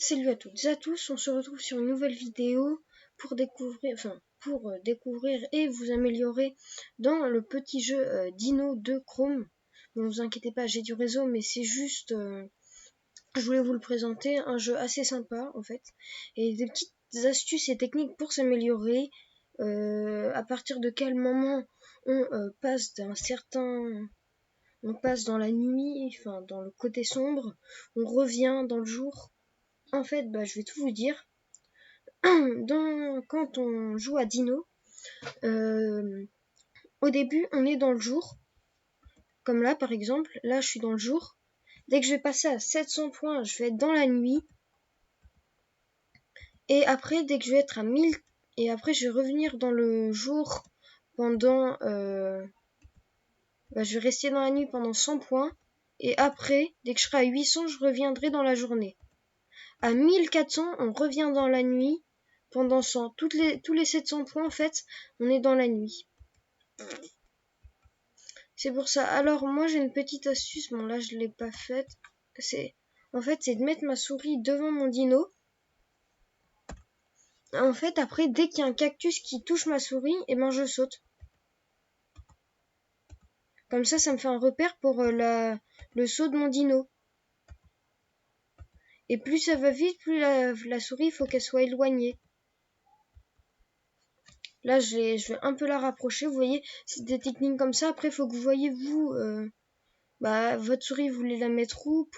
Salut à toutes et à tous, on se retrouve sur une nouvelle vidéo pour découvrir et vous améliorer dans le petit jeu Dino de Chrome. Ne vous inquiétez pas, j'ai du réseau, mais c'est juste, je voulais vous le présenter, un jeu assez sympa en fait, et des petites astuces et techniques pour s'améliorer, à partir de quel moment on passe on passe dans la nuit, enfin dans le côté sombre, on revient dans le jour. En fait, je vais tout vous dire. Quand on joue à Dino, au début, on est dans le jour. Comme là, par exemple. Là, je suis dans le jour. Dès que je vais passer à 700 points, je vais être dans la nuit. Et après, dès que je vais être à 1000... Et après, je vais revenir dans le jour pendant... je vais rester dans la nuit pendant 100 points. Et après, dès que je serai à 800, je reviendrai dans la journée. À 1400, on revient dans la nuit pendant 100. Tous les 700 points, en fait, on est dans la nuit. C'est pour ça. Alors, moi, j'ai une petite astuce. Bon, là, je l'ai pas faite. C'est de mettre ma souris devant mon dino. En fait, après, dès qu'il y a un cactus qui touche ma souris, je saute. Comme ça me fait un repère pour le saut de mon dino. Et plus ça va vite, plus la souris, il faut qu'elle soit éloignée. Là, je vais un peu la rapprocher. Vous voyez, c'est des techniques comme ça. Après, il faut que vous voyez, vous, votre souris, vous voulez la mettre où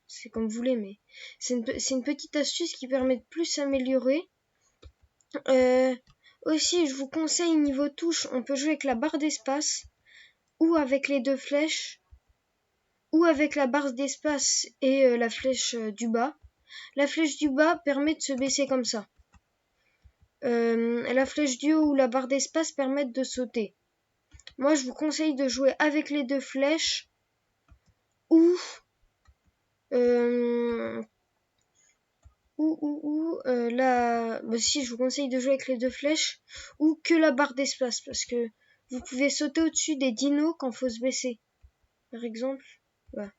c'est comme vous voulez, mais c'est une petite astuce qui permet de plus s'améliorer. Aussi, je vous conseille, niveau touche, on peut jouer avec la barre d'espace, ou avec les deux flèches, ou avec la barre d'espace et la flèche du bas. La flèche du bas permet de se baisser comme ça. La flèche du haut ou la barre d'espace permettent de sauter. Moi, je vous conseille de jouer avec les deux flèches ou si je vous conseille de jouer avec les deux flèches ou que la barre d'espace, parce que vous pouvez sauter au-dessus des dinos quand faut se baisser. Par exemple, voilà.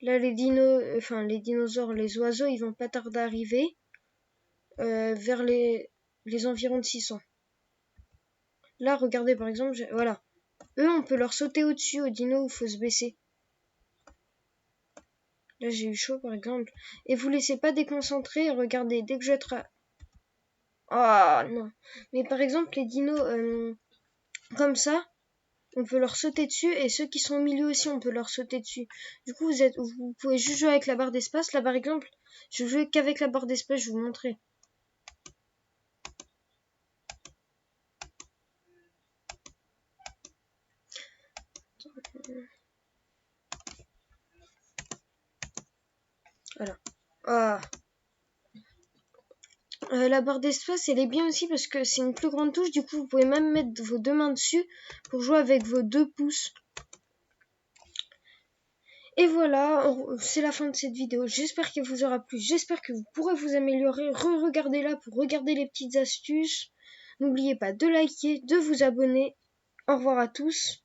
Là les dinosaures, les oiseaux, ils vont pas tarder à arriver vers les environs de 600. Là, regardez par exemple, voilà. Eux, on peut leur sauter au-dessus aux dinos où faut se baisser. Là, j'ai eu chaud par exemple. Et vous laissez pas déconcentrer, regardez, dès que je vais être à... Oh non. Mais par exemple, les dinos comme ça, on peut leur sauter dessus, et ceux qui sont au milieu aussi, on peut leur sauter dessus. Du coup, vous pouvez juste jouer avec la barre d'espace. Là, par exemple, je joue qu'avec la barre d'espace, je vais vous montrer. Voilà. Ah. La barre d'espace, elle est bien aussi parce que c'est une plus grande touche. Du coup, vous pouvez même mettre vos deux mains dessus pour jouer avec vos 2 pouces. Et voilà, c'est la fin de cette vidéo. J'espère qu'elle vous aura plu. J'espère que vous pourrez vous améliorer. Regardez-la pour regarder les petites astuces. N'oubliez pas de liker, de vous abonner. Au revoir à tous.